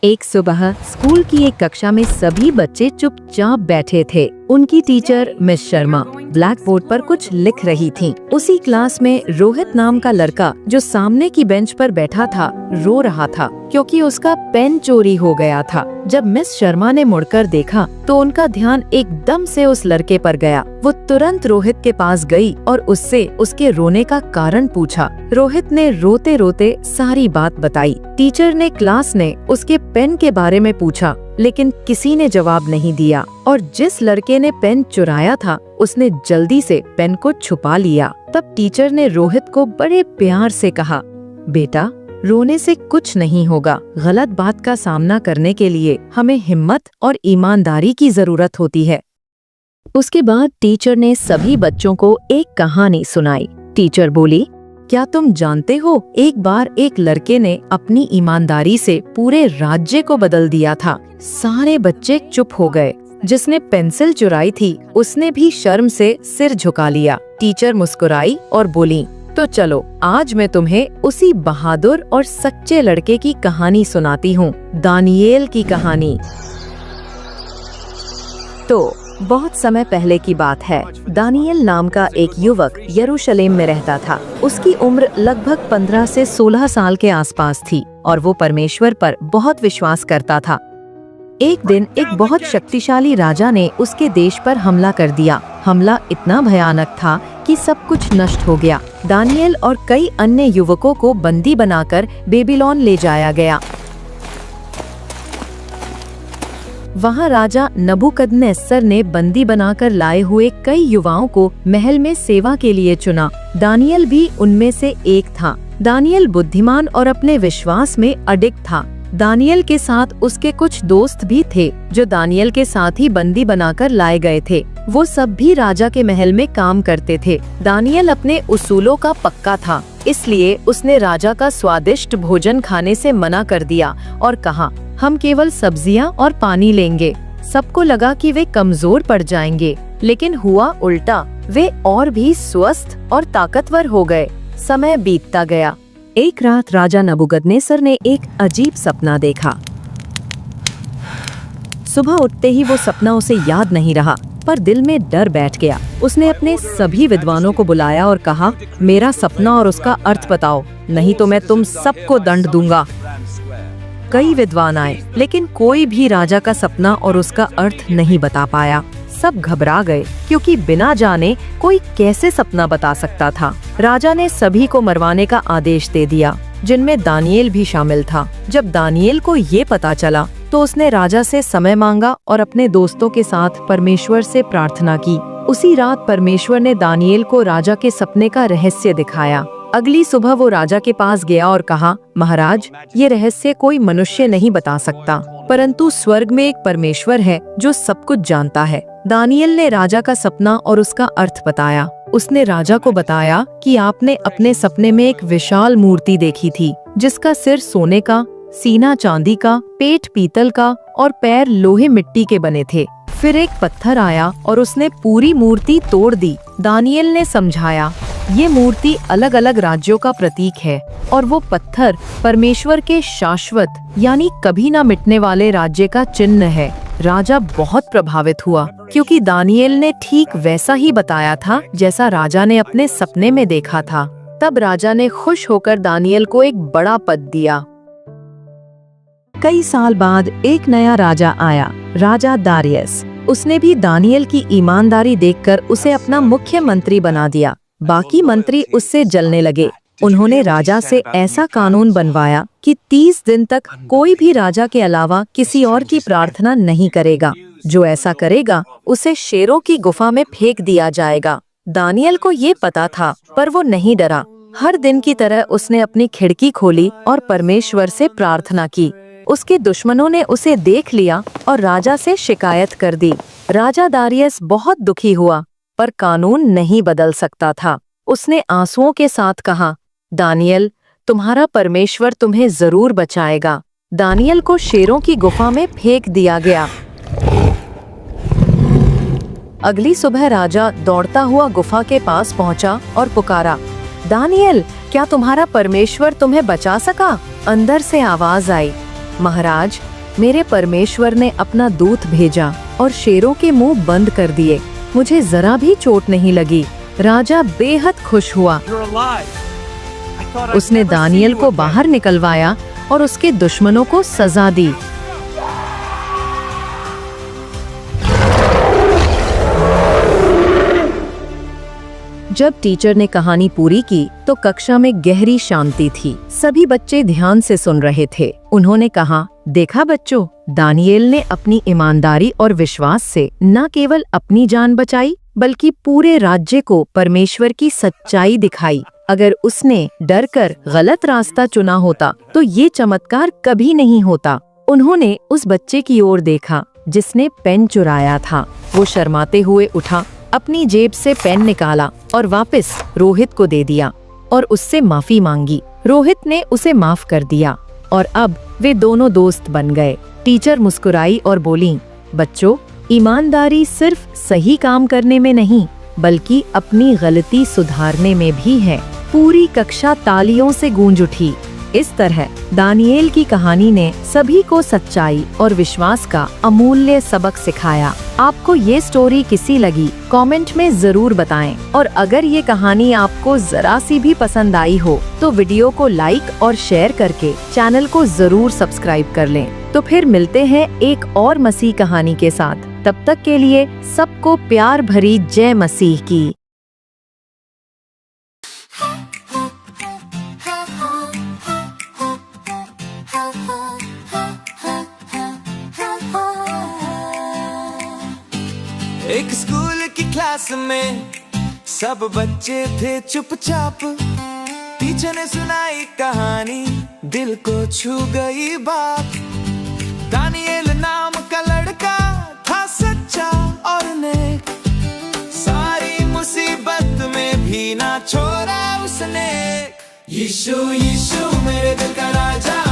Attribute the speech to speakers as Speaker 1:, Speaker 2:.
Speaker 1: एक सुबह स्कूल की एक कक्षा में सभी बच्चे चुपचाप बैठे थे। उनकी teacher miss Sharma black board पर कुछ लिख रही थीं। उसी क्लास में रोहित नाम का लड़का जो सामने की बेंच पर बैठा था रो रहा था क्योंकि उसका पेन चोरी हो गया था। जब मिस शर्मा ने मुड़कर देखा तो उनका ध्यान एकदम से उस लड़के पर गया। वो तुरंत रोहित के पास गई और उससे उसके रोने का कारण पूछा। रोहित ने रोते रोते सारी बात बताई। टीचर ने क्लास ने उसके पेन के बारे में पूछा लेकिन किसी ने जवाब नहीं दिया और जिस लड़के ने पेन चुराया था उसने जल्दी से पेन को छुपा लिया। तब टीचर ने रोहित को बड़े प्यार से कहा, बेटा रोने से कुछ नहीं होगा। गलत बात का सामना करने के लिए हमें हिम्मत और ईमानदारी की जरूरत होती है। उसके बाद टीचर ने सभी बच्चों को एक कहानी सुनाई। टीचर बोली, क्या तुम जानते हो एक बार एक लड़के ने अपनी ईमानदारी से पूरे राज्य को बदल दिया था। सारे बच्चे चुप हो गए। जिसने पेंसिल चुराई थी उसने भी शर्म से सिर झुका लिया। टीचर मुस्कुराई और बोली, तो चलो आज मैं तुम्हें उसी बहादुर और सच्चे लड़के की कहानी सुनाती हूँ, दानिएल की कहानी। तो बहुत समय पहले की बात है। दानिएल नाम का एक युवक यरूशलेम में रहता था। उसकी उम्र लगभग 15 से 16 साल के आसपास थी और वो परमेश्वर पर बहुत विश्वास करता था। एक दिन एक बहुत शक्तिशाली राजा ने उसके देश पर हमला कर दिया। हमला इतना भयानक था कि सब कुछ नष्ट हो गया। दानिएल और कई अन्य युवकों को बंदी बनाकर बेबीलोन ले जाया गया। वहाँ राजा नबूकदनेस्सर ने बंदी बनाकर लाए हुए कई युवाओं को महल में सेवा के लिए चुना। दानिएल भी उनमें से एक था। दानिएल बुद्धिमान और अपने विश्वास में अडिग था। दानिएल के साथ उसके कुछ दोस्त भी थे जो दानिएल के साथ ही बंदी बनाकर लाए गए थे। वो सब भी राजा के महल में काम करते थे। दानिएल अपने उसूलों का पक्का था, इसलिए उसने राजा का स्वादिष्ट भोजन खाने से मना कर दिया और कहा, हम केवल सब्जियां और पानी लेंगे। सबको लगा कि वे कमजोर पड़ जाएंगे, लेकिन हुआ उल्टा। वे और भी स्वस्थ और ताकतवर हो गए। समय बीतता गया। एक रात राजा नबूकदनेस्सर ने एक अजीब सपना देखा। सुबह उठते ही वो सपना उसे याद नहीं रहा, पर दिल में डर बैठ गया। उसने अपने सभी विद्वानों को बुलाया और कहा, मेरा सपना और उसका अर्थ बताओ, नहीं तो मैं तुम सबको दंड दूंगा। कई विद्वान आए, लेकिन कोई भी राजा का सपना और उसका अर्थ नहीं बता पाया। सब घबरा गए क्योंकि बिना जाने कोई कैसे सपना बता सकता था। राजा ने सभी को मरवाने का आदेश दे दिया, जिनमें दानिएल भी शामिल था। जब दानिएल को ये पता चला तो उसने राजा से समय मांगा और अपने दोस्तों के साथ परमेश्वर से प्रार्थना की। उसी रात परमेश्वर ने दानिएल को राजा के सपने का रहस्य दिखाया। अगली सुबह वो राजा के पास गया और कहा, महाराज, ये रहस्य कोई मनुष्य नहीं बता सकता, परंतु स्वर्ग में एक परमेश्वर है जो सब कुछ जानता है। दानिएल ने राजा का सपना और उसका अर्थ बताया। उसने राजा को बताया कि आपने अपने सपने में एक विशाल मूर्ति देखी थी, जिसका सिर सोने का, सीना चांदी का, पेट पीतल का और पैर लोहे मिट्टी के बने थे। फिर एक पत्थर आया और उसने पूरी मूर्ति तोड़ दी। दानिएल ने समझाया, ये मूर्ति अलग अलग राज्यों का प्रतीक है और वो पत्थर परमेश्वर के शाश्वत यानी कभी ना मिटने वाले राज्य का चिन्ह है। राजा बहुत प्रभावित हुआ क्योंकि दानिएल ने ठीक वैसा ही बताया था जैसा राजा ने अपने सपने में देखा था। तब राजा ने खुश होकर दानिएल को एक बड़ा पद दिया। कई साल बाद एक नया राजा आया, राजा दारियस। उसने भी दानिएल की ईमानदारी देखकर उसे अपना मुख्य मंत्री बना दिया। बाकी मंत्री उससे जलने लगे। उन्होंने राजा से ऐसा कानून बनवाया कि 30 दिन तक कोई भी राजा के अलावा किसी और की प्रार्थना नहीं करेगा। जो ऐसा करेगा उसे शेरों की गुफा में फेंक दिया जाएगा। दानिएल को ये पता था, पर वो नहीं डरा। हर दिन की तरह उसने अपनी खिड़की खोली और परमेश्वर से प्रार्थना की। उसके दुश्मनों ने उसे देख लिया और राजा से शिकायत कर दी। राजा दारियस बहुत दुखी हुआ, पर कानून नहीं बदल सकता था। उसने आंसुओं के साथ कहा, दानिएल, तुम्हारा परमेश्वर तुम्हें जरूर बचाएगा। दानिएल को शेरों की गुफा में फेंक दिया गया। अगली सुबह राजा दौड़ता हुआ गुफा के पास पहुंचा और पुकारा, दानिएल, क्या तुम्हारा परमेश्वर तुम्हें बचा सका? अंदर से आवाज आई, महाराज, मेरे परमेश्वर ने अपना दूत भेजा और शेरों के मुंह बंद कर दिए। मुझे जरा भी चोट नहीं लगी। राजा बेहद खुश हुआ। उसने दानियल को बाहर निकलवाया और उसके दुश्मनों को सजा दी। जब टीचर ने कहानी पूरी की तो कक्षा में गहरी शांति थी। सभी बच्चे ध्यान से सुन रहे थे। उन्होंने कहा, देखा बच्चों, दानियेल ने अपनी ईमानदारी और विश्वास से न केवल अपनी जान बचाई बल्कि पूरे राज्य को परमेश्वर की सच्चाई दिखाई। अगर उसने डरकर गलत रास्ता चुना होता तो ये चमत्कार कभी नहीं होता। उन्होंने उस बच्चे की ओर देखा जिसने पेन चुराया था। वो शर्माते हुए उठा, अपनी जेब से पेन निकाला और वापस रोहित को दे दिया और उससे माफी मांगी। रोहित ने उसे माफ कर दिया और अब वे दोनों दोस्त बन गए। टीचर मुस्कुराई और बोली, बच्चों, ईमानदारी सिर्फ सही काम करने में नहीं बल्कि अपनी गलती सुधारने में भी है। पूरी कक्षा तालियों से गूंज उठी। इस तरह दानियेल की कहानी ने सभी को सच्चाई और विश्वास का अमूल्य सबक सिखाया। आपको ये स्टोरी कैसी लगी कमेंट में जरूर बताएं और अगर ये कहानी आपको जरा सी भी पसंद आई हो तो वीडियो को लाइक और शेयर करके चैनल को जरूर सब्सक्राइब कर लें। तो फिर मिलते हैं एक और मसीह कहानी के साथ। तब तक के लिए सबको प्यार भरी जय मसीह की।
Speaker 2: एक स्कूल की क्लास में सब बच्चे थे चुपचाप। टीचर ने सुनाई कहानी, दिल को छू गई बात। दानियेल नाम का लड़का था सच्चा और नेक, सारी मुसीबत में भी ना छोड़ा उसने। यीशु यीशु मेरे दिल का राजा,